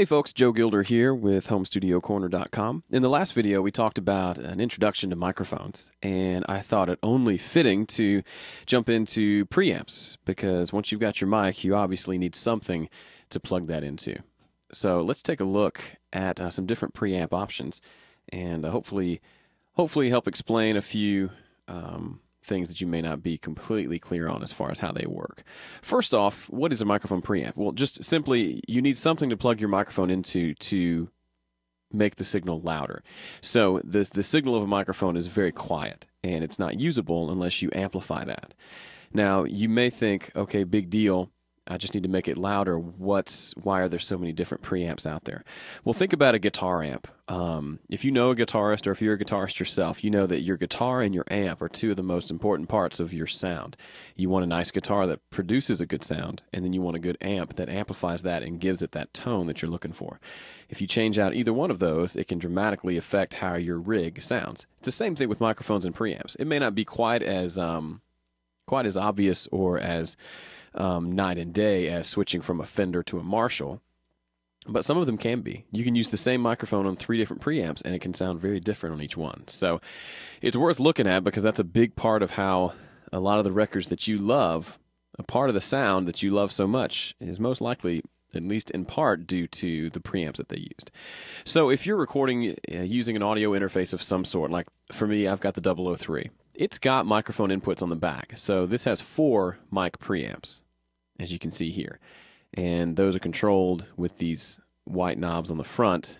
Hey folks, Joe Gilder here with HomeStudioCorner.com. In the last video, we talked about an introduction to microphones, and I thought it only fitting to jump into preamps, because once you've got your mic, you obviously need something to plug that into. So let's take a look at some different preamp options, and hopefully help explain a few things that you may not be completely clear on as far as how they work. First off, what is a microphone preamp? Well, just simply, you need something to plug your microphone into to make the signal louder. So the signal of a microphone is very quiet, and it's not usable unless you amplify that. Now, you may think, okay, big deal, I just need to make it louder. Why are there so many different preamps out there? Well, think about a guitar amp. If you know a guitarist, or if you're a guitarist yourself, you know that your guitar and your amp are two of the most important parts of your sound. You want a nice guitar that produces a good sound, and then you want a good amp that amplifies that and gives it that tone that you're looking for. If you change out either one of those, it can dramatically affect how your rig sounds. It's the same thing with microphones and preamps. It may not be quite as obvious or as night and day as switching from a Fender to a Marshall, but some of them can be. You can use the same microphone on 3 different preamps, and it can sound very different on each one. So it's worth looking at, because that's a big part of how a lot of the records that you love, a part of the sound that you love so much, is most likely, at least in part, due to the preamps that they used. So if you're recording using an audio interface of some sort, like for me, I've got the 003. It's got microphone inputs on the back. So this has 4 mic preamps, as you can see here. And those are controlled with these white knobs on the front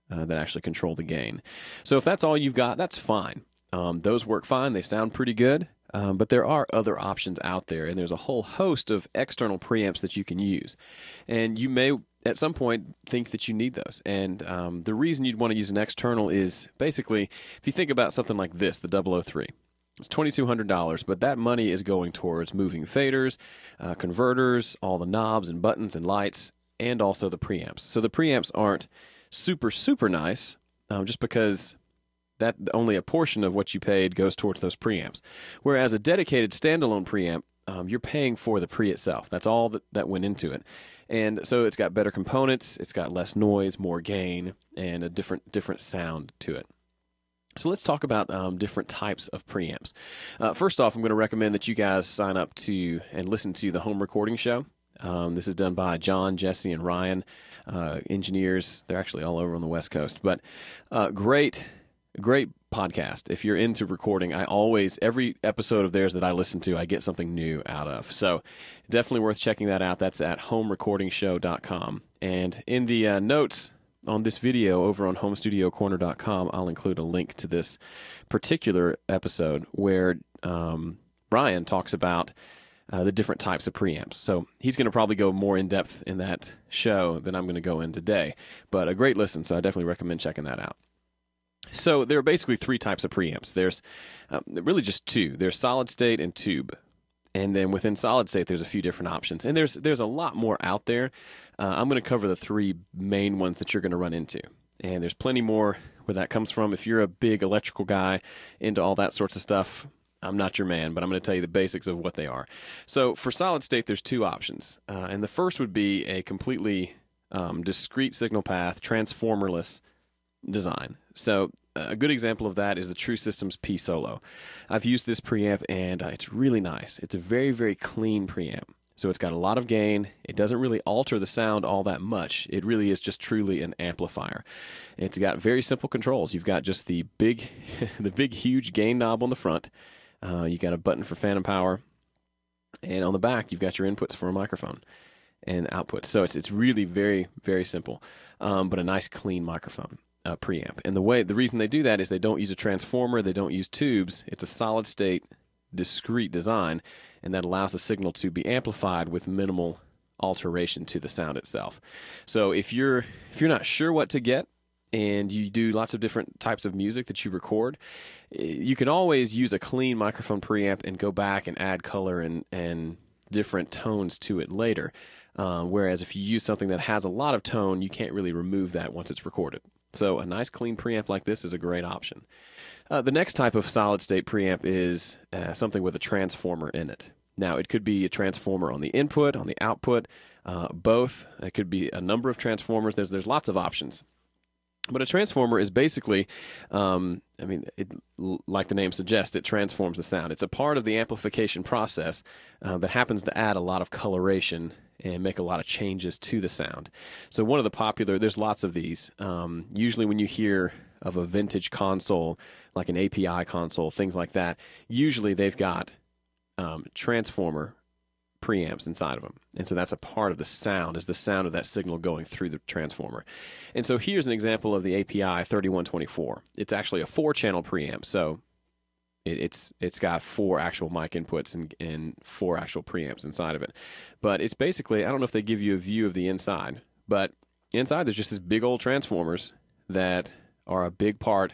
that actually control the gain. So if that's all you've got, that's fine. Those work fine. They sound pretty good. But there are other options out there, and there's a whole host of external preamps that you can use. And you may, at some point, think that you need those. And the reason you'd want to use an external is, basically, if you think about something like this, the 003. It's $2,200, but that money is going towards moving faders, converters, all the knobs and buttons and lights, and also the preamps. So the preamps aren't super nice, just because that only a portion of what you paid goes towards those preamps. Whereas a dedicated standalone preamp, you're paying for the pre itself. That's all that went into it. And so it's got better components, it's got less noise, more gain, and a different sound to it. So let's talk about different types of preamps. First off, I'm going to recommend that you guys sign up to and listen to the Home Recording Show. This is done by John, Jesse, and Ryan, engineers. They're actually all over on the West Coast. But great podcast. If you're into recording, every episode of theirs that I listen to, I get something new out of. So definitely worth checking that out. That's at homerecordingshow.com. And in the notes on this video over on HomeStudioCorner.com, I'll include a link to this particular episode where Brian talks about the different types of preamps. So he's going to probably go more in depth in that show than I'm going to go in today. But a great listen, so I definitely recommend checking that out. So there are basically 3 types of preamps. There's really just 2. There's solid state and tube. And then within solid state, there's a few different options. And there's a lot more out there. I'm going to cover the 3 main ones that you're going to run into. And there's plenty more where that comes from. If you're a big electrical guy into all that sorts of stuff, I'm not your man, but I'm going to tell you the basics of what they are. So for solid state, there's 2 options. And the first would be a completely discrete signal path, transformerless design. So a good example of that is the True Systems P Solo. I've used this preamp, and it's really nice. It's a very clean preamp. So it's got a lot of gain. It doesn't really alter the sound all that much. It really is just truly an amplifier. It's got very simple controls. You've got just the big huge gain knob on the front. You got a button for phantom power, and on the back you've got your inputs for a microphone and outputs. So it's really very simple, but a nice clean microphone. Preamp. And the reason they do that is they don't use a transformer, they don't use tubes. It's a solid state discrete design, and that allows the signal to be amplified with minimal alteration to the sound itself. So if you're not sure what to get, and you do lots of different types of music that you record, you can always use a clean microphone preamp and go back and add color and different tones to it later. Whereas if you use something that has a lot of tone, you can't really remove that once it's recorded. So a nice clean preamp like this is a great option. The next type of solid state preamp is something with a transformer in it. Now, it could be a transformer on the input, on the output, both. It could be a number of transformers. There's lots of options. But a transformer is basically, like the name suggests, it transforms the sound. It's a part of the amplification process that happens to add a lot of coloration and make a lot of changes to the sound. So one of the popular, there's lots of these. Usually when you hear of a vintage console, like an API console, things like that, usually they've got transformer preamps inside of them. And so that's a part of the sound, is the sound of that signal going through the transformer. And so here's an example of the API 3124. It's actually a 4-channel preamp. So it's got 4 actual mic inputs and 4 actual preamps inside of it. But it's basically, I don't know if they give you a view of the inside, but inside there's just these big old transformers that are a big part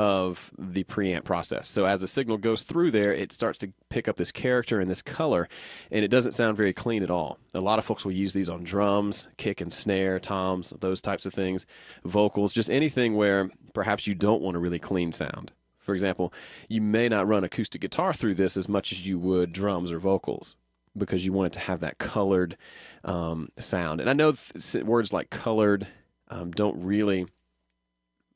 of the preamp process. So as the signal goes through there, it starts to pick up this character and this color, and it doesn't sound very clean at all. A lot of folks will use these on drums, kick and snare, toms, those types of things, vocals, just anything where perhaps you don't want a really clean sound. For example, you may not run acoustic guitar through this as much as you would drums or vocals, because you want it to have that colored sound. And I know words like colored don't really,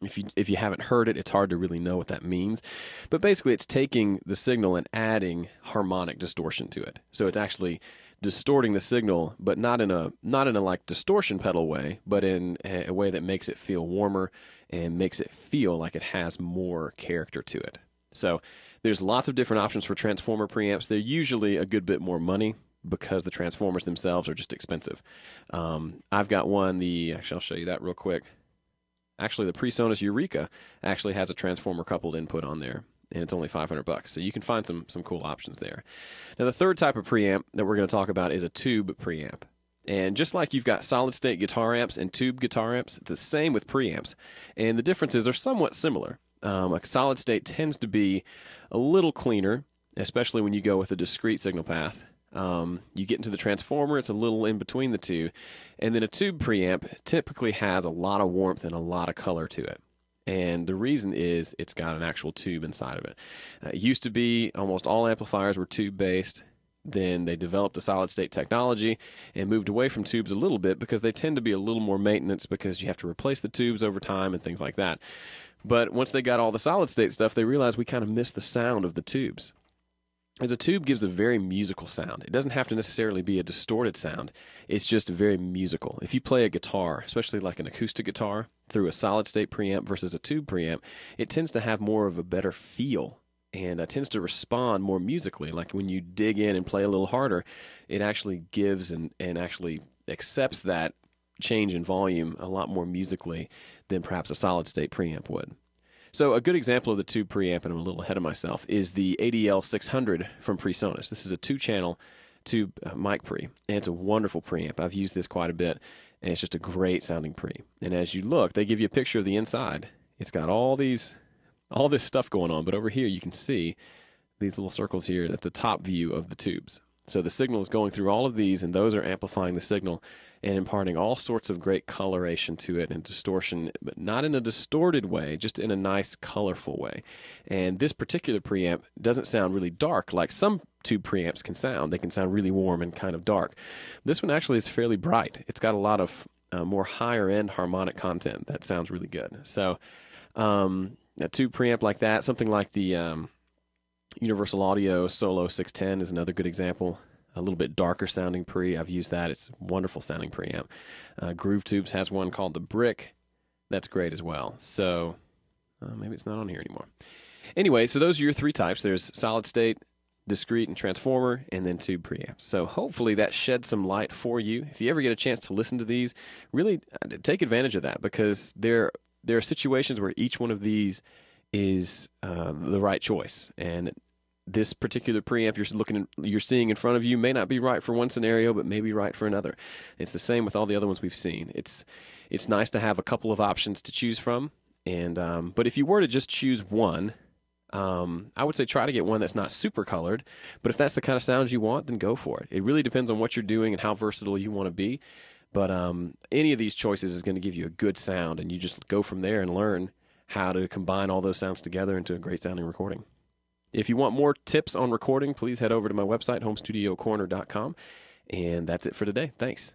if you haven't heard it, it's hard to really know what that means. But basically, it's taking the signal and adding harmonic distortion to it. So it's actually distorting the signal, but not in a like distortion pedal way, but in a way that makes it feel warmer and makes it feel like it has more character to it. So there's lots of different options for transformer preamps. They're usually a good bit more money because the transformers themselves are just expensive. I've got one, actually I'll show you that real quick. Actually, the PreSonus Eureka actually has a transformer coupled input on there, and it's only $500. So you can find some cool options there. Now, the third type of preamp that we're going to talk about is a tube preamp. And just like you've got solid-state guitar amps and tube guitar amps, it's the same with preamps. And the differences are somewhat similar. A solid-state tends to be a little cleaner, especially when you go with a discrete signal path. You get into the transformer, it's a little in between the two. And then a tube preamp typically has a lot of warmth and a lot of color to it. And the reason is it's got an actual tube inside of it. It used to be almost all amplifiers were tube-based. Then they developed the solid-state technology and moved away from tubes a little bit because they tend to be a little more maintenance because you have to replace the tubes over time and things like that. But once they got all the solid-state stuff, they realized we kind of missed the sound of the tubes. As a tube gives a very musical sound. It doesn't have to necessarily be a distorted sound. It's just very musical. If you play a guitar, especially like an acoustic guitar, through a solid-state preamp versus a tube preamp, it tends to have more of a better feel and tends to respond more musically. Like when you dig in and play a little harder, it actually gives and actually accepts that change in volume a lot more musically than perhaps a solid-state preamp would. So a good example of the tube preamp, and I'm a little ahead of myself, is the ADL 600 from PreSonus. This is a 2-channel tube mic pre, and it's a wonderful preamp. I've used this quite a bit, and it's just a great sounding pre. And as you look, they give you a picture of the inside. It's got all this stuff going on, but over here you can see these little circles here. That's the top view of the tubes. So the signal is going through all of these, and those are amplifying the signal and imparting all sorts of great coloration to it and distortion, but not in a distorted way, just in a nice, colorful way. And this particular preamp doesn't sound really dark like some tube preamps can sound. They can sound really warm and kind of dark. This one actually is fairly bright. It's got a lot of more higher-end harmonic content that sounds really good. So a tube preamp like that, something like the Universal Audio Solo 610 is another good example. A little bit darker sounding pre. I've used that. It's a wonderful sounding preamp. Groove Tubes has one called the Brick. That's great as well. So maybe it's not on here anymore. Anyway, so those are your 3 types. There's solid state, discrete, and transformer, and then tube preamps. So hopefully that sheds some light for you. If you ever get a chance to listen to these, really take advantage of that, because there are situations where each one of these is the right choice. And this particular preamp you're seeing in front of you may not be right for one scenario, but may be right for another. It's the same with all the other ones we've seen. It's nice to have a couple of options to choose from, and but if you were to just choose one, I would say try to get one that's not super colored. But if that's the kind of sounds you want, then go for it. It really depends on what you're doing and how versatile you want to be. But any of these choices is going to give you a good sound, and you just go from there and learn how to combine all those sounds together into a great sounding recording. If you want more tips on recording, please head over to my website, homestudiocorner.com. And that's it for today. Thanks.